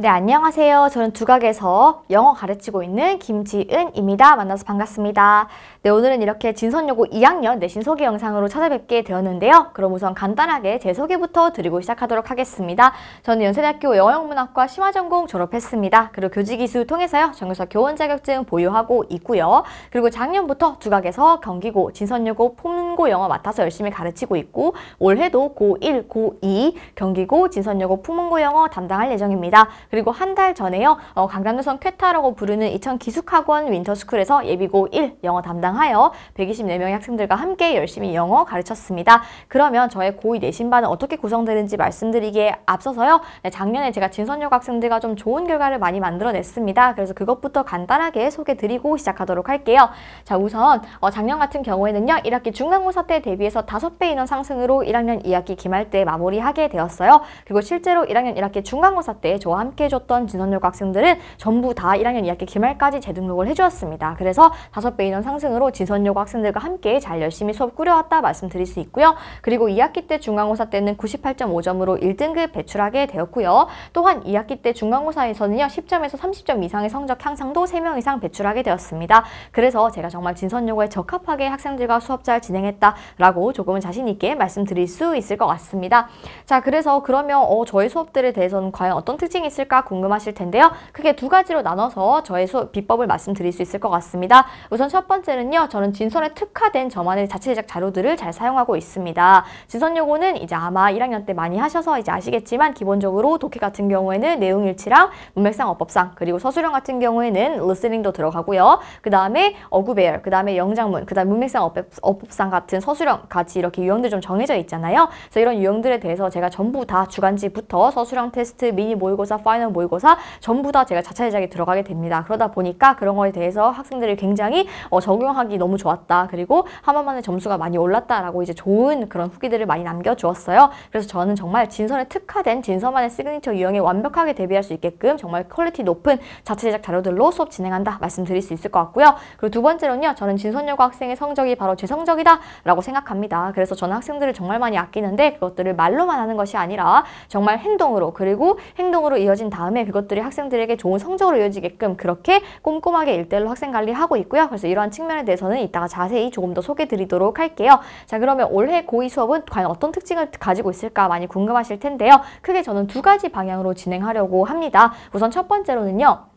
네, 안녕하세요. 저는 두각에서 영어 가르치고 있는 김지은입니다. 만나서 반갑습니다. 네, 오늘은 이렇게 진선여고 2학년 내신 소개 영상으로 찾아뵙게 되었는데요. 그럼 우선 간단하게 제 소개부터 드리고 시작하도록 하겠습니다. 저는 연세대학교 영어영문학과 심화전공 졸업했습니다. 그리고 교직이수 통해서요. 전교사 교원 자격증 보유하고 있고요. 그리고 작년부터 두각에서 경기고, 진선여고 품고 영어 맡아서 열심히 가르치고 있고 올해도 고1, 고2 경기고, 진선여고 품고 영어 담당할 예정입니다. 그리고 한 달 전에요. 강남도성 쾌타라고 부르는 이천 기숙학원 윈터스쿨에서 예비고 1 영어 담당하여 124명의 학생들과 함께 열심히 영어 가르쳤습니다. 그러면 저의 고2 내신반은 어떻게 구성되는지 말씀드리기에 앞서서요. 네, 작년에 제가 진선여고 학생들과 좀 좋은 결과를 많이 만들어냈습니다. 그래서 그것부터 간단하게 소개드리고 시작하도록 할게요. 자, 우선 작년 같은 경우에는요. 1학기 중간고사 때 대비해서 5배 인원 상승으로 1학년 2학기 기말 때 마무리하게 되었어요. 그리고 실제로 1학년 1학기 중간고사 때 저와 함께 해줬던 진선여고 학생들은 전부 다 1학년 2학기 기말까지 재등록을 해주었습니다. 그래서 5배 인원 상승으로 진선여고 학생들과 함께 잘 열심히 수업 꾸려왔다 말씀드릴 수 있고요. 그리고 2학기 때 중간고사 때는 98.5점으로 1등급 배출하게 되었고요. 또한 2학기 때 중간고사에서는요. 10점에서 30점 이상의 성적 향상도 3명 이상 배출하게 되었습니다. 그래서 제가 정말 진선여고에 적합하게 학생들과 수업 잘 진행했다라고 조금은 자신 있게 말씀드릴 수 있을 것 같습니다. 자, 그래서 그러면 저의 수업들에 대해서는 과연 어떤 특징이 있을까 궁금하실 텐데요. 크게 두 가지로 나눠서 저의 수업 비법을 말씀드릴 수 있을 것 같습니다. 우선 첫 번째는요. 저는 진선에 특화된 저만의 자체 제작 자료들을 잘 사용하고 있습니다. 진선여고는 이제 아마 1학년 때 많이 하셔서 이제 아시겠지만 기본적으로 독해 같은 경우에는 내용일치랑 문맥상 어법상 그리고 서술형 같은 경우에는 리스닝도 들어가고요. 그 다음에 어구배열, 그 다음에 영장문, 그 다음에 문맥상 어법상 같은 서술형 같이 이렇게 유형들 좀 정해져 있잖아요. 그래서 이런 유형들에 대해서 제가 전부 다 주간지부터 서술형 테스트, 미니 모의고사, 파이널 모의고사 전부 다 제가 자체 제작에 들어가게 됩니다. 그러다 보니까 그런 거에 대해서 학생들이 굉장히 적용하기 너무 좋았다. 그리고 한 번만에 점수가 많이 올랐다라고 이제 좋은 그런 후기들을 많이 남겨주었어요. 그래서 저는 정말 진선에 특화된 진선만의 시그니처 유형에 완벽하게 대비할 수 있게끔 정말 퀄리티 높은 자체 제작 자료들로 수업 진행한다 말씀드릴 수 있을 것 같고요. 그리고 두 번째로는요. 저는 진선여고 학생의 성적이 바로 제 성적이다 라고 생각합니다. 그래서 저는 학생들을 정말 많이 아끼는데 그것들을 말로만 하는 것이 아니라 정말 행동으로 그리고 행동으로 이어진 다음에 그것들이 학생들에게 좋은 성적으로 이어지게끔 그렇게 꼼꼼하게 1대1로 학생 관리하고 있고요. 그래서 이러한 측면에 대해서는 이따가 자세히 조금 더 소개해 드리도록 할게요. 자, 그러면 올해 고2 수업은 과연 어떤 특징을 가지고 있을까 많이 궁금하실 텐데요. 크게 저는 두 가지 방향으로 진행하려고 합니다. 우선 첫 번째로는요.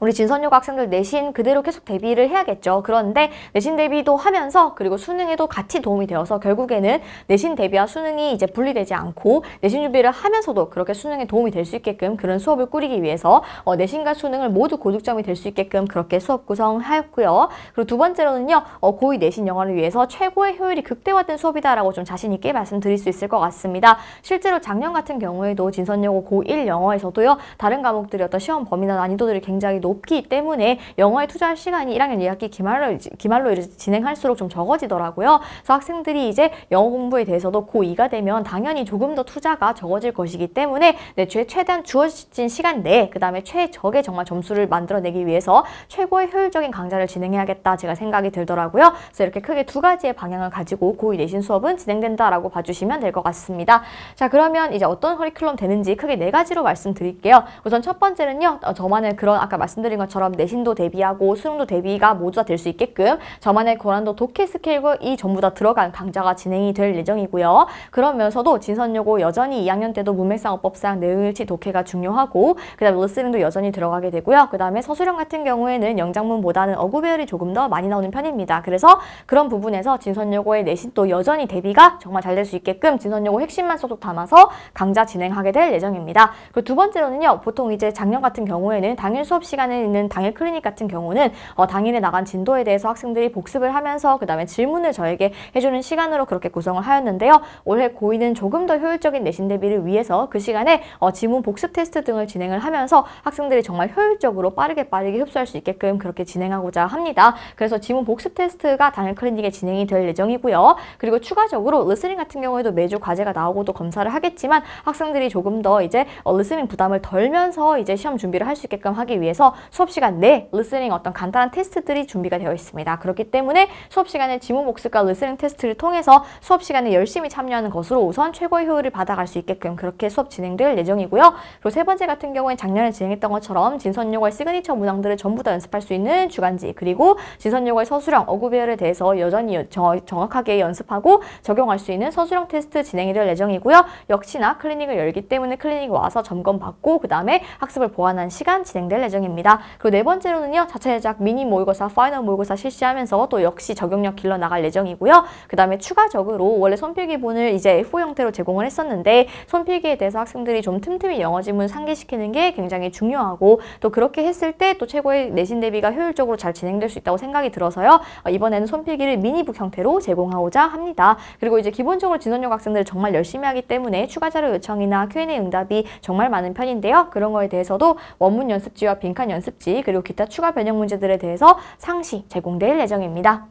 우리 진선여고 학생들 내신 그대로 계속 대비를 해야겠죠. 그런데 내신 대비도 하면서 그리고 수능에도 같이 도움이 되어서 결국에는 내신 대비와 수능이 이제 분리되지 않고 내신 준비를 하면서도 그렇게 수능에 도움이 될 수 있게끔 그런 수업을 꾸리기 위해서 내신과 수능을 모두 고득점이 될 수 있게끔 그렇게 수업 구성하였고요. 그리고 두 번째로는요. 고2 내신 영어를 위해서 최고의 효율이 극대화된 수업이다라고 좀 자신 있게 말씀드릴 수 있을 것 같습니다. 실제로 작년 같은 경우에도 진선여고 고1 영어에서도요. 다른 과목들의 어떤 시험 범위나 난이도들이 굉장히 높기 때문에 영어에 투자할 시간이 1학년 2학기 기말로 진행할수록 좀 적어지더라고요. 그래서 학생들이 이제 영어 공부에 대해서도 고2가 되면 당연히 조금 더 투자가 적어질 것이기 때문에 최대한 주어진 시간 내에 그 다음에 최적의 정말 점수를 만들어내기 위해서 최고의 효율적인 강좌를 진행해야겠다 제가 생각이 들더라고요. 그래서 이렇게 크게 두 가지의 방향을 가지고 고2 내신 수업은 진행된다라고 봐주시면 될 것 같습니다. 자, 그러면 이제 어떤 커리큘럼 되는지 크게 네 가지로 말씀드릴게요. 우선 첫 번째는요. 저만의 그런 아까 말씀드린 것처럼 내신도 대비하고 수능도 대비가 모두 다 될 수 있게끔 저만의 고난도 독해 스케일이 전부 다 들어간 강좌가 진행이 될 예정이고요. 그러면서도 진선여고 여전히 2학년 때도 문맥상 어법상 내용일치 독해가 중요하고 그 다음에 리스닝도 여전히 들어가게 되고요. 그 다음에 서술형 같은 경우에는 영장문보다는 어구 배열이 조금 더 많이 나오는 편입니다. 그래서 그런 부분에서 진선여고의 내신도 여전히 대비가 정말 잘 될 수 있게끔 진선여고 핵심만 쏙쏙 담아서 강좌 진행하게 될 예정입니다. 그리고 두 번째로는요. 보통 이제 작년 같은 경우에는 당일 수업 시간에 있는 당일 클리닉 같은 경우는 당일에 나간 진도에 대해서 학생들이 복습을 하면서 그 다음에 질문을 저에게 해주는 시간으로 그렇게 구성을 하였는데요. 올해 고2는 조금 더 효율적인 내신 대비를 위해서 그 시간에 지문 복습 테스트 등을 진행을 하면서 학생들이 정말 효율적으로 빠르게 흡수할 수 있게끔 그렇게 진행하고자 합니다. 그래서 지문 복습 테스트가 당일 클리닉에 진행이 될 예정이고요. 그리고 추가적으로 리스닝 같은 경우에도 매주 과제가 나오고도 검사를 하겠지만 학생들이 조금 더 이제 리스닝 부담을 덜면서 이제 시험 준비를 할 수 있게끔 하기 위해서 통해서 수업 시간 내 리스닝 어떤 간단한 테스트들이 준비가 되어 있습니다. 그렇기 때문에 수업 시간에 지문 복습과 리스닝 테스트를 통해서 수업 시간에 열심히 참여하는 것으로 우선 최고의 효율을 받아갈 수 있게끔 그렇게 수업 진행될 예정이고요. 그리고 세 번째 같은 경우엔 작년에 진행했던 것처럼 진선요거의 시그니처 문항들을 전부 다 연습할 수 있는 주간지, 그리고 진선요거의 서술형, 어구배열에 대해서 여전히 정확하게 연습하고 적용할 수 있는 서술형 테스트 진행이 될 예정이고요. 역시나 클리닉을 열기 때문에 클리닉 와서 점검받고 그 다음에 학습을 보완한 시간 진행될 예정입니다. 그리고 네 번째로는요, 자체 제작 미니 모의고사, 파이널 모의고사 실시하면서 또 역시 적용력 길러 나갈 예정이고요. 그 다음에 추가적으로 원래 손필기본을 이제 A4 형태로 제공을 했었는데 손필기에 대해서 학생들이 좀 틈틈이 영어 지문 상기시키는 게 굉장히 중요하고 또 그렇게 했을 때 또 최고의 내신 대비가 효율적으로 잘 진행될 수 있다고 생각이 들어서요. 이번에는 손필기를 미니북 형태로 제공하고자 합니다. 그리고 이제 기본적으로 진선여고 학생들 정말 열심히 하기 때문에 추가 자료 요청이나 Q&A 응답이 정말 많은 편인데요. 그런 거에 대해서도 원문 연습지와 빈칸 연습지 그리고 기타 추가 변형 문제들에 대해서 상시 제공될 예정입니다.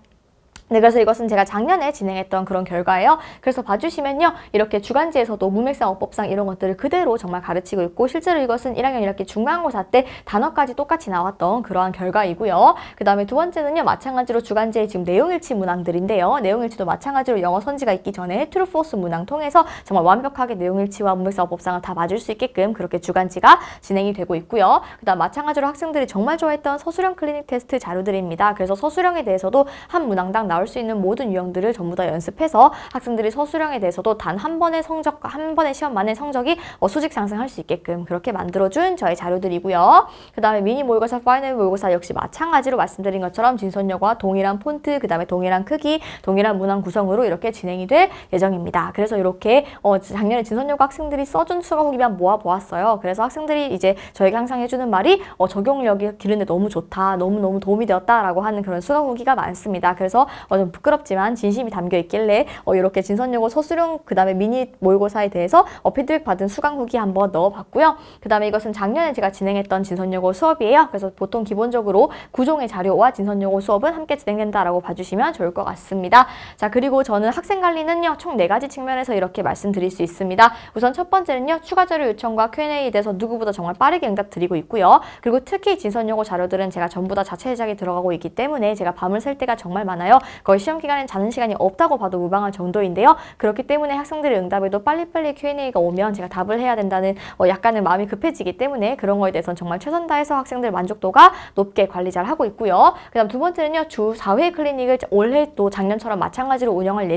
네, 그래서 이것은 제가 작년에 진행했던 그런 결과예요. 그래서 봐주시면요. 이렇게 주간지에서도 문맥상, 어법상 이런 것들을 그대로 정말 가르치고 있고 실제로 이것은 1학년 1학기 중간고사 때 단어까지 똑같이 나왔던 그러한 결과이고요. 그 다음에 두 번째는요. 마찬가지로 주간지의 지금 내용일치 문항들인데요. 내용일치도 마찬가지로 영어 선지가 있기 전에 트루, 포스 문항 통해서 정말 완벽하게 내용일치와 문맥상, 어법상을 다 맞을 수 있게끔 그렇게 주간지가 진행이 되고 있고요. 그 다음 마찬가지로 학생들이 정말 좋아했던 서술형 클리닉 테스트 자료들입니다. 그래서 서술형에 대해서도 한 문항당 나올 수 있는 모든 유형들을 전부 다 연습해서 학생들이 서술형에 대해서도 단 한 번의 시험만의 성적이 수직 상승할 수 있게끔 그렇게 만들어준 저의 자료들이고요. 그 다음에 미니 모의고사, 파이널 모의고사 역시 마찬가지로 말씀드린 것처럼 진선여고와 동일한 폰트, 그 다음에 동일한 크기, 동일한 문항 구성으로 이렇게 진행이 될 예정입니다. 그래서 이렇게 작년에 진선여고 학생들이 써준 수강 후기만 모아보았어요. 그래서 학생들이 이제 저에게 항상 해주는 말이 적용력이 기르는데 너무 좋다, 너무너무 도움이 되었다라고 하는 그런 수강 후기가 많습니다. 그래서 좀 부끄럽지만 진심이 담겨 있길래 이렇게 진선여고 서술형 그 다음에 미니 모의고사에 대해서 피드백 받은 수강 후기 한번 넣어봤고요. 그 다음에 이것은 작년에 제가 진행했던 진선여고 수업이에요. 그래서 보통 기본적으로 9종의 자료와 진선여고 수업은 함께 진행된다라고 봐주시면 좋을 것 같습니다. 자, 그리고 저는 학생 관리는요. 총 4가지 측면에서 이렇게 말씀드릴 수 있습니다. 우선 첫 번째는요. 추가 자료 요청과 Q&A에 대해서 누구보다 정말 빠르게 응답 드리고 있고요. 그리고 특히 진선여고 자료들은 제가 전부 다 자체 제작이 들어가고 있기 때문에 제가 밤을 샐 때가 정말 많아요. 거의 시험 기간엔 자는 시간이 없다고 봐도 무방할 정도인데요. 그렇기 때문에 학생들의 응답에도 빨리빨리 Q&A가 오면 제가 답을 해야 된다는 약간의 마음이 급해지기 때문에 그런 거에 대해서는 정말 최선 다해서 학생들 만족도가 높게 관리 잘 하고 있고요. 그 다음 두 번째는요. 주 4회 클리닉을 올해 또 작년처럼 마찬가지로 운영할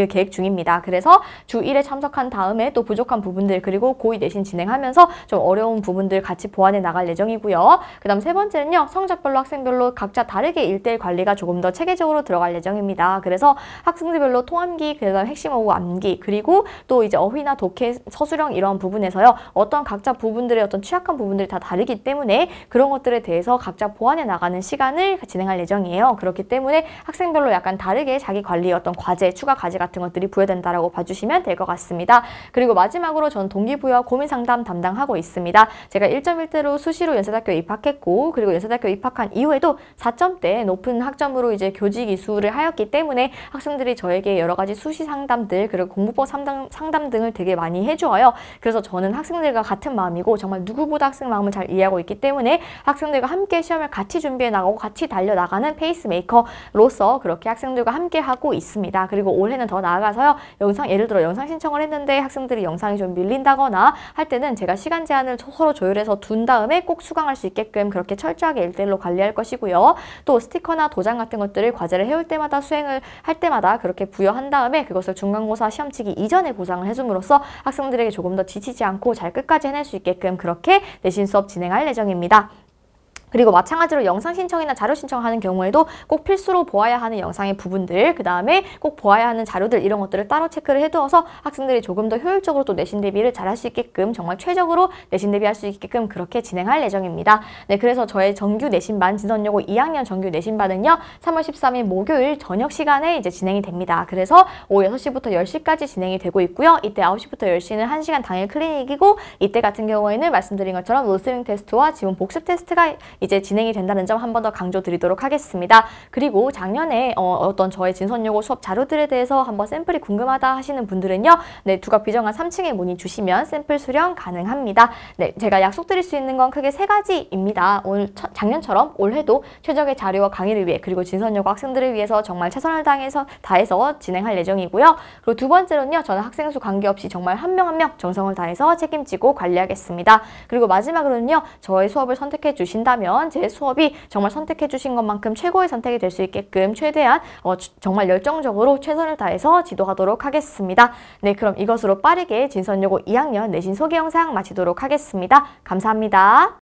계획 중입니다. 그래서 주 1회 참석한 다음에 또 부족한 부분들 그리고 고2 내신 진행하면서 좀 어려운 부분들 같이 보완해 나갈 예정이고요. 그 다음 세 번째는요. 성적별로 학생별로 각자 다르게 1대1 관리가 조금 더 체계적으로 들어갈 예정입니다. 그래서 학생들별로 통암기, 그다음 핵심 어구 암기, 그리고 또 이제 어휘나 독해, 서술형 이런 부분에서요. 어떤 각자 부분들의 어떤 취약한 부분들이 다 다르기 때문에 그런 것들에 대해서 각자 보완해 나가는 시간을 진행할 예정이에요. 그렇기 때문에 학생별로 약간 다르게 자기 관리의 어떤 과제, 추가 과제 같은 것들이 부여된다라고 봐주시면 될 것 같습니다. 그리고 마지막으로 전 동기부여와 고민 상담 담당하고 있습니다. 제가 1.1대로 수시로 연세대학교에 입학했고 그리고 연세대학교에 입학한 이후에도 4점대 높은 학점으로 이제 교직 이수를 하였기 때문에 학생들이 저에게 여러 가지 수시 상담들 그리고 공부법 상담 등을 되게 많이 해주어요. 그래서 저는 학생들과 같은 마음이고 정말 누구보다 학생 마음을 잘 이해하고 있기 때문에 학생들과 함께 시험을 같이 준비해 나가고 같이 달려나가는 페이스메이커로서 그렇게 학생들과 함께 하고 있습니다. 그리고 올해는 더 나아가서요. 예를 들어 영상 신청을 했는데 학생들이 영상이 좀 밀린다거나 할 때는 제가 시간 제한을 서로 조율해서 둔 다음에 꼭 수강할 수 있게끔 그렇게 철저하게 1대1로 관리할 것이고요. 또 스티커나 도장 같은 것들을 과제를 해올 때마다 수행을 할 때마다 그렇게 부여한 다음에 그것을 중간고사 시험 치기 이전에 보상을 해줌으로써 학생들에게 조금 더 지치지 않고 잘 끝까지 해낼 수 있게끔 그렇게 내신 수업 진행할 예정입니다. 그리고 마찬가지로 영상 신청이나 자료 신청하는 경우에도 꼭 필수로 보아야 하는 영상의 부분들, 그 다음에 꼭 보아야 하는 자료들 이런 것들을 따로 체크를 해두어서 학생들이 조금 더 효율적으로 또 내신 대비를 잘할 수 있게끔 정말 최적으로 내신 대비할 수 있게끔 그렇게 진행할 예정입니다. 네, 그래서 저의 정규 내신반 진선여고 2학년 정규 내신반은요 3월 13일 목요일 저녁 시간에 이제 진행이 됩니다. 그래서 오후 6시부터 10시까지 진행이 되고 있고요. 이때 9시부터 10시는 1시간 당일 클리닉이고 이때 같은 경우에는 말씀드린 것처럼 리스닝 테스트와 지문 복습 테스트가 이제 진행이 된다는 점 한 번 더 강조드리도록 하겠습니다. 그리고 작년에 어떤 저의 진선여고 수업 자료들에 대해서 한번 샘플이 궁금하다 하시는 분들은요. 네, 두각 비정한 3층에 문의 주시면 샘플 수령 가능합니다. 네, 제가 약속드릴 수 있는 건 크게 3가지입니다. 오늘 작년처럼 올해도 최적의 자료와 강의를 위해 그리고 진선여고 학생들을 위해서 정말 최선을 다해서 진행할 예정이고요. 그리고 두 번째로는요. 저는 학생 수 관계없이 정말 한 명 한 명 정성을 다해서 책임지고 관리하겠습니다. 그리고 마지막으로는요. 저의 수업을 선택해 주신다면 제 수업이 정말 선택해 주신 것만큼 최고의 선택이 될 수 있게끔 최대한 정말 열정적으로 최선을 다해서 지도하도록 하겠습니다. 네, 그럼 이것으로 빠르게 진선여고 2학년 내신 소개 영상 마치도록 하겠습니다. 감사합니다.